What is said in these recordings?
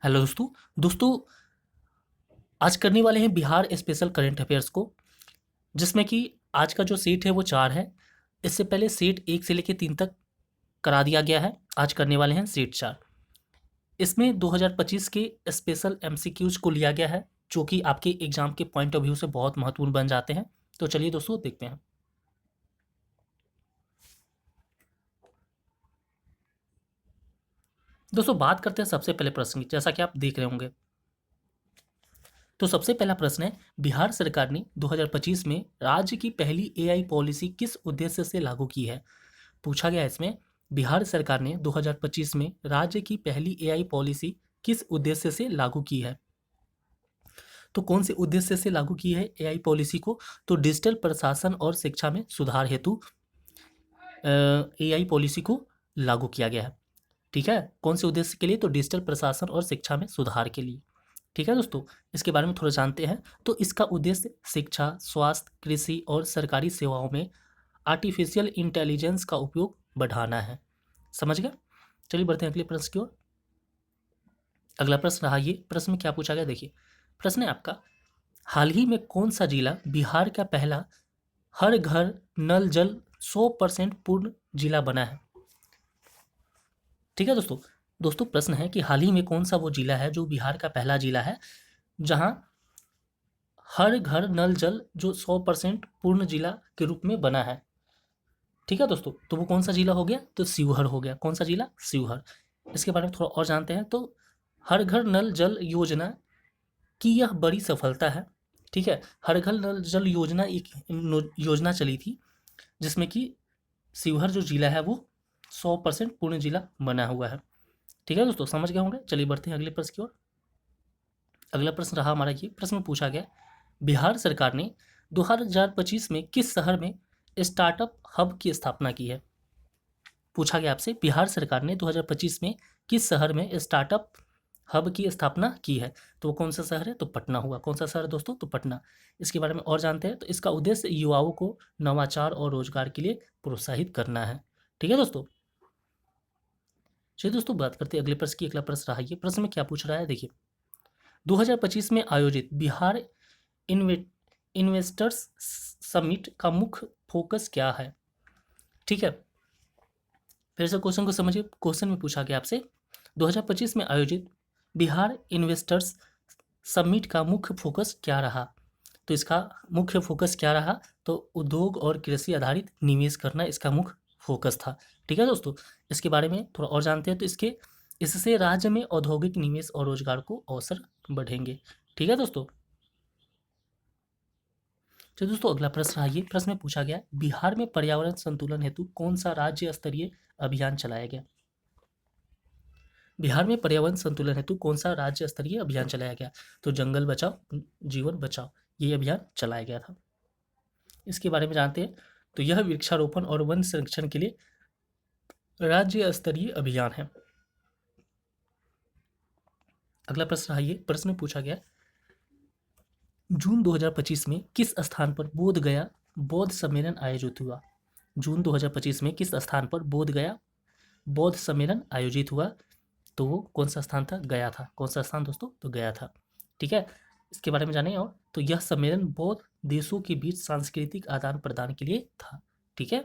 Hello दोस्तों। दोस्तों, आज करने वाले हैं बिहार स्पेशल करंट अफेयर्स को, जिसमें कि आज का जो सेट है वो 4 है। इससे पहले सेट 1 से लेकर 3 तक करा दिया गया है। आज करने वाले हैं सेट 4। इसमें 2025 के स्पेशल एमसीक्यूज को लिया गया है, जो कि आपके एग्जाम के पॉइंट ऑफ व्यू से बहुत महत्वपूर्ण बन जाते हैं। तो चलिए दोस्तों देखते हैं। दोस्तों, बात करते हैं सबसे पहले प्रश्न की, जैसा कि आप देख रहे होंगे। तो सबसे पहला प्रश्न है, बिहार सरकार ने 2025 में राज्य की पहली एआई पॉलिसी किस उद्देश्य से लागू की है? पूछा गया इसमें, बिहार सरकार ने 2025 में राज्य की पहली एआई पॉलिसी किस उद्देश्य से लागू की है? तो कौन से उद्देश्य से लागू की है एआई पॉलिसी को? तो डिजिटल प्रशासन और शिक्षा में सुधार हेतु एआई पॉलिसी को लागू किया गया है। ठीक है, कौन से उद्देश्य के लिए? तो डिजिटल प्रशासन और शिक्षा में सुधार के लिए। ठीक है दोस्तों, इसके बारे में थोड़ा जानते हैं। तो इसका उद्देश्य शिक्षा, स्वास्थ्य, कृषि और सरकारी सेवाओं में आर्टिफिशियल इंटेलिजेंस का उपयोग बढ़ाना है। समझ गए? चलिए बढ़ते हैं अगले प्रश्न की ओर। अगला प्रश्न रहा ये, प्रश्न में क्या पूछा गया देखिए। प्रश्न है आपका, हाल ही में कौन सा जिला बिहार का पहला हर घर नल जल 100% पूर्ण जिला बना है? ठीक है दोस्तों। दोस्तों, प्रश्न है कि हाल ही में कौन सा वो जिला है जो बिहार का पहला जिला है जहां हर घर नल जल जो 100% पूर्ण जिला के रूप में बना है। ठीक है दोस्तों, तो वो कौन सा जिला हो गया? तो शिवहर हो गया। कौन सा जिला? शिवहर। इसके बारे में थोड़ा और जानते हैं। तो हर घर नल जल योजना की यह बड़ी सफलता है। ठीक है, हर घर नल जल योजना एक योजना चली थी, जिसमें कि शिवहर जो जिला है वो 100% पूर्ण जिला बना हुआ है। ठीक है दोस्तों, समझ गए होंगे। चलिए बढ़ते हैं अगले प्रश्न की ओर। अगला प्रश्न रहा हमारा ये, प्रश्न में पूछा गया, बिहार सरकार ने 2025 में किस शहर में स्टार्टअप हब की स्थापना की है? पूछा गया आपसे, बिहार सरकार ने 2025 में किस शहर में स्टार्टअप हब की स्थापना की है? तो वो कौन सा शहर है? तो पटना हुआ। कौन सा शहर है दोस्तों? तो पटना। इसके बारे में और जानते हैं। तो इसका उद्देश्य युवाओं को नवाचार और रोजगार के लिए प्रोत्साहित करना है। ठीक है दोस्तों। चलिए दोस्तों, बात करते हैं अगले प्रश्न की। अगला प्रश्न रहा ये, प्रश्न में क्या पूछ रहा है देखिए। 2025 में आयोजित बिहार इन्वे इन्वेस्टर्स समिट का मुख्य फोकस क्या है? ठीक है, फिर से क्वेश्चन को समझिए। क्वेश्चन में पूछा गया आपसे, 2025 में आयोजित बिहार इन्वेस्टर्स समिट का मुख्य फोकस क्या रहा? तो इसका मुख्य फोकस क्या रहा? तो उद्योग और कृषि आधारित निवेश करना इसका मुख्य फोकस था। ठीक है दोस्तों, इसके बारे में थोड़ा और जानते हैं। तो इससे राज्य में औद्योगिक निवेश और रोजगार को अवसर बढ़ेंगे। ठीक है दोस्तों। तो दोस्तों, अगला प्रश्न रहा ये, प्रश्न में पूछा गया, बिहार में पर्यावरण संतुलन हेतु कौन सा राज्य स्तरीय अभियान चलाया गया? बिहार में पर्यावरण संतुलन हेतु कौन सा राज्य स्तरीय अभियान चलाया गया? तो जंगल बचाओ जीवन बचाओ, ये अभियान चलाया गया था। इसके बारे में जानते हैं। तो यह वृक्षारोपण और वन संरक्षण के लिए राज्य स्तरीय अभियान है। अगला प्रश्न रहा ये, प्रश्न में पूछा गया, जून 2025 में किस स्थान पर बोध गया बौद्ध सम्मेलन आयोजित हुआ? जून 2025 में किस स्थान पर बोध गया बौद्ध सम्मेलन आयोजित हुआ? तो वो कौन सा स्थान था? गया था। कौन सा स्थान दोस्तों? तो गया था। ठीक है, इसके बारे में जानें। और तो यह सम्मेलन बौद्ध देशों के बीच सांस्कृतिक आदान प्रदान के लिए था। ठीक है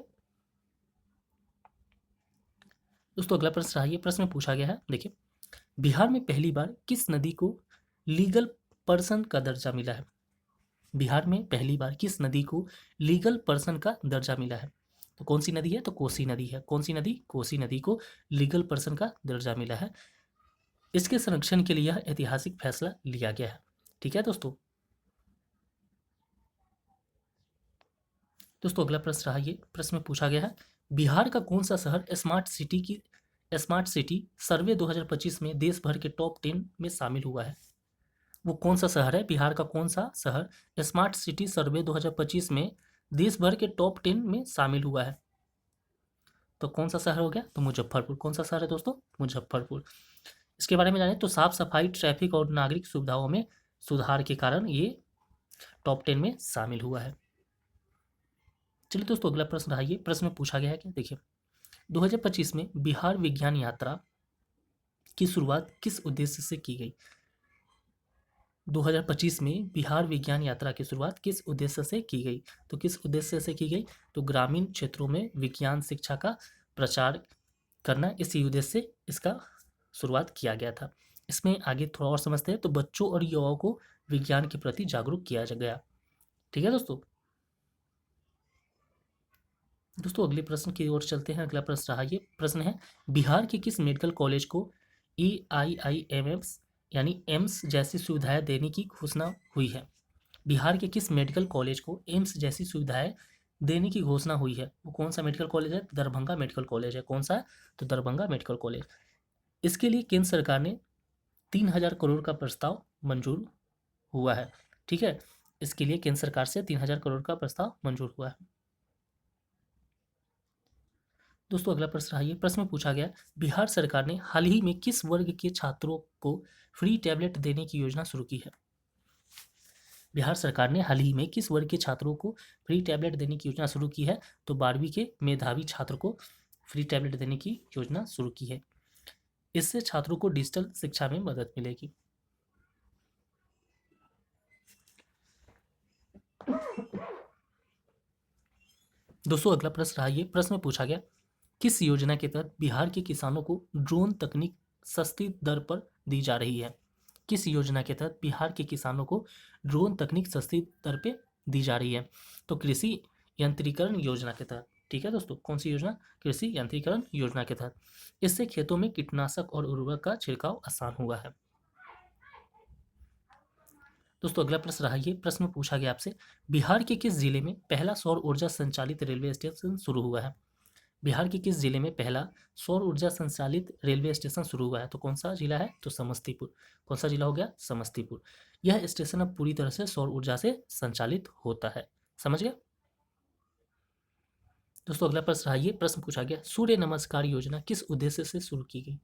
दोस्तों, अगला प्रश्न रहा ये, प्रश्न में पूछा गया है देखिए, बिहार में पहली बार किस नदी को लीगल पर्सन का दर्जा मिला है? बिहार में पहली बार किस नदी को लीगल पर्सन का दर्जा मिला है? तो कौन सी नदी है? तो कोसी नदी है। कौन सी नदी? कोसी नदी को लीगल पर्सन का दर्जा मिला है। इसके संरक्षण के लिए यह ऐतिहासिक फैसला लिया गया है। ठीक है दोस्तों। दोस्तों, अगला प्रश्न रहा ये, प्रश्न में पूछा गया है, बिहार का कौन सा शहर स्मार्ट सिटी सर्वे 2025 में देश भर के टॉप 10 में शामिल हुआ है? वो कौन सा शहर है? बिहार का कौन सा शहर स्मार्ट सिटी सर्वे 2025 में देश भर के टॉप 10 में शामिल हुआ है? तो कौन सा शहर हो गया? तो मुजफ्फरपुर। कौन सा शहर है दोस्तों? मुजफ्फरपुर। इसके बारे में जाने तो साफ सफाई, ट्रैफिक और नागरिक सुविधाओं में सुधार के कारण ये टॉप 10 में शामिल हुआ है। चलिए दोस्तों, अगला प्रश्न रहा ये, प्रश्न में पूछा गया है कि देखिए, 2025 में बिहार विज्ञान यात्रा की शुरुआत किस उद्देश्य से की गई? 2025 में बिहार विज्ञान यात्रा की शुरुआत किस उद्देश्य से की गई? तो किस उद्देश्य से की गई? तो ग्रामीण क्षेत्रों में विज्ञान शिक्षा का प्रचार करना, इसी उद्देश्य से इसका शुरुआत किया गया था। इसमें आगे थोड़ा और समझते हैं। तो बच्चों और युवाओं को विज्ञान के प्रति जागरूक किया गया। ठीक है दोस्तों। अगले प्रश्न की ओर चलते हैं। अगला प्रश्न रहा, ये प्रश्न है, बिहार के किस मेडिकल कॉलेज को AIIMS यानी एम्स जैसी सुविधाएं देने की घोषणा हुई है? बिहार के किस मेडिकल कॉलेज को एम्स जैसी सुविधाएं देने की घोषणा हुई है? वो कौन सा मेडिकल कॉलेज है? दरभंगा मेडिकल कॉलेज है। कौन सा है? तो दरभंगा मेडिकल कॉलेज। इसके लिए केंद्र सरकार ने 3000 करोड़ का प्रस्ताव मंजूर हुआ है। ठीक है, इसके लिए केंद्र सरकार से 3000 करोड़ का प्रस्ताव मंजूर हुआ है। दोस्तों अगला प्रश्न रहा, ये प्रश्न में पूछा गया, बिहार सरकार ने हाल ही में किस वर्ग के छात्रों को फ्री टैबलेट देने की योजना शुरू की है? बिहार सरकार ने हाल ही में किस वर्ग के छात्रों को फ्री टैबलेट देने की योजना शुरू की है? तो 12वीं के मेधावी छात्र को फ्री टैबलेट देने की योजना शुरू की है। इससे छात्रों को डिजिटल शिक्षा में मदद मिलेगी। दोस्तों अगला प्रश्न रहा, ये प्रश्न में पूछा गया, किस योजना के तहत बिहार के किसानों को ड्रोन तकनीक सस्ती दर पर दी जा रही है? किस योजना के तहत बिहार के किसानों को ड्रोन तकनीक सस्ती दर पे दी जा रही है? तो कृषि यंत्रीकरण योजना के तहत। ठीक है दोस्तों, कौन सी योजना? कृषि यंत्रीकरण योजना के तहत। इससे खेतों में कीटनाशक और उर्वरक का छिड़काव आसान हुआ है। दोस्तों अगला प्रश्न रहा, ये प्रश्न में पूछा गया आपसे, बिहार के किस जिले में पहला सौर ऊर्जा संचालित रेलवे स्टेशन शुरू हुआ है? बिहार के किस जिले में पहला सौर ऊर्जा संचालित रेलवे स्टेशन शुरू हुआ है? तो कौन सा जिला है? तो समस्तीपुर। कौन सा जिला हो गया? समस्तीपुर। यह स्टेशन अब पूरी तरह से सौर ऊर्जा से संचालित होता है। समझ गए दोस्तों? अगला प्रश्न रहा, ये प्रश्न पूछा गया, सूर्य नमस्कार योजना किस उद्देश्य से शुरू की गई?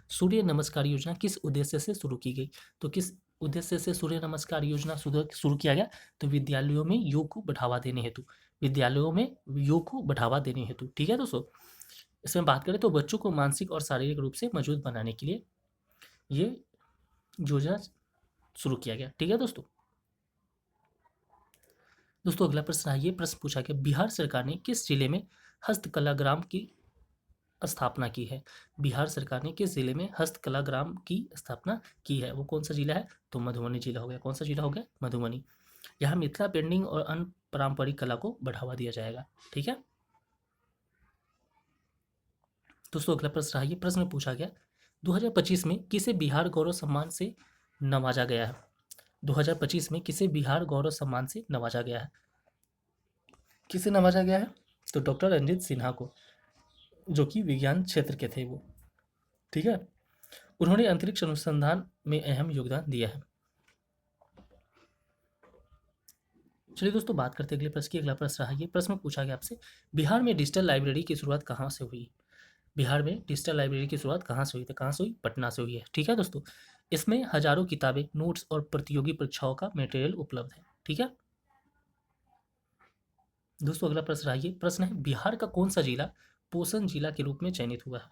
सूर्य नमस्कार योजना किस उद्देश्य से शुरू की गई? तो किस उद्देश्य से सूर्य नमस्कार योजना शुरू किया गया? तो विद्यालयों में योग को बढ़ावा देने हेतु। विद्यालयों में योग को बढ़ावा देने हेतु। ठीक है दोस्तों, इसमें बात करें तो बच्चों को मानसिक और शारीरिक रूप से मजबूत बनाने के लिए ये योजना शुरू किया गया। ठीक है दोस्तों। अगला प्रश्न है, ये प्रश्न पूछा गया, बिहार सरकार ने किस जिले में हस्तकला ग्राम की स्थापना की है? बिहार सरकार ने किस जिले में हस्तकला ग्राम की स्थापना की है? वो कौन सा जिला है? तो मधुबनी जिला हो गया। कौन सा जिला हो गया? मधुबनी। यहाँ मिथिला पेंटिंग और अन्य पारंपरिक कला को बढ़ावा दिया जाएगा। ठीक है दोस्तों, अगला प्रश्न रहा, ये प्रश्न में पूछा गया, 2025 में किसे बिहार गौरव सम्मान से नवाजा गया है? 2025 में किसे बिहार गौरव सम्मान से नवाजा गया है? किसे नवाजा गया है? तो डॉक्टर रंजीत सिन्हा को, जो कि विज्ञान क्षेत्र के थे वो। ठीक है, उन्होंने अंतरिक्ष अनुसंधान में अहम योगदान दिया है। चलिए दोस्तों, बात करते हैं अगले प्रश्न की। अगला प्रश्न रहा, ये प्रश्न में पूछा गया आपसे, बिहार में डिजिटल लाइब्रेरी की शुरुआत कहाँ से हुई? बिहार में डिजिटल लाइब्रेरी की शुरुआत कहाँ से हुई? तो कहाँ से हुई? पटना से हुई है। ठीक है दोस्तों, इसमें हजारों किताबें, नोट्स और प्रतियोगी परीक्षाओं का मटेरियल उपलब्ध है। ठीक है दोस्तों, अगला प्रश्न रहा, ये प्रश्न है, बिहार का कौन सा जिला पोषण जिला के रूप में चयनित हुआ है?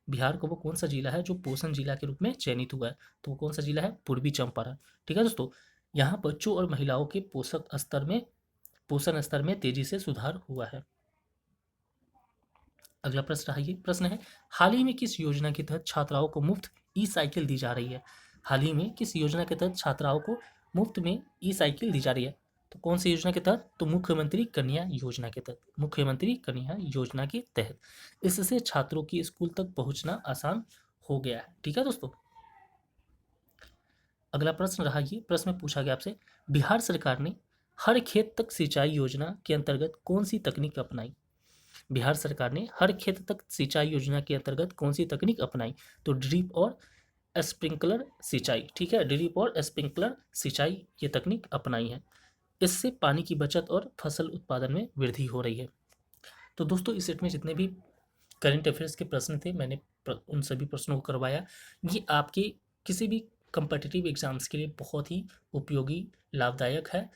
बिहार का वो कौन सा जिला है जो पोषण जिला के रूप में चयनित हुआ है? तो वो कौन सा जिला है? पूर्वी चंपारण। ठीक है दोस्तों, यहाँ बच्चों और महिलाओं के पोषण स्तर में तेजी से सुधार हुआ है। अगला प्रश्न रहा, ये प्रश्न है, हाल ही में किस योजना के तहत छात्राओं को मुफ्त ई साइकिल दी जा रही है? हाल ही में किस योजना के तहत छात्राओं को मुफ्त में ई साइकिल दी जा रही है? तो कौन सी योजना के तहत? तो मुख्यमंत्री कन्या योजना के तहत। मुख्यमंत्री कन्या योजना के तहत इससे छात्रों की स्कूल तक पहुंचना आसान हो गया है। ठीक है दोस्तों, अगला प्रश्न रहा, ये प्रश्न में पूछा गया आपसे, बिहार सरकार ने हर खेत तक सिंचाई योजना के अंतर्गत कौन सी तकनीक अपनाई? बिहार सरकार ने हर खेत तक सिंचाई योजना के अंतर्गत कौन सी तकनीक अपनाई? तो ड्रिप और स्प्रिंकलर सिंचाई। ठीक है, ड्रिप और स्प्रिंकलर सिंचाई ये तकनीक अपनाई है। इससे पानी की बचत और फसल उत्पादन में वृद्धि हो रही है। तो दोस्तों, इस सेट में जितने भी करंट अफेयर्स के प्रश्न थे, मैंने उन सभी प्रश्नों को करवाया। ये आपके किसी भी कंपटिटिव एग्जाम्स के लिए बहुत ही उपयोगी, लाभदायक है।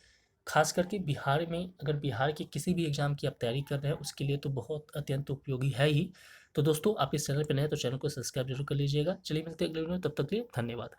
खास करके बिहार में, अगर बिहार के किसी भी एग्ज़ाम की आप तैयारी कर रहे हैं उसके लिए तो बहुत अत्यंत उपयोगी है ही। तो दोस्तों आप इस चैनल पर नए हैं तो चैनल को सब्सक्राइब जरूर कर लीजिएगा। चलिए मिलते हैं अगले वीडियो में, तब तक के लिए धन्यवाद।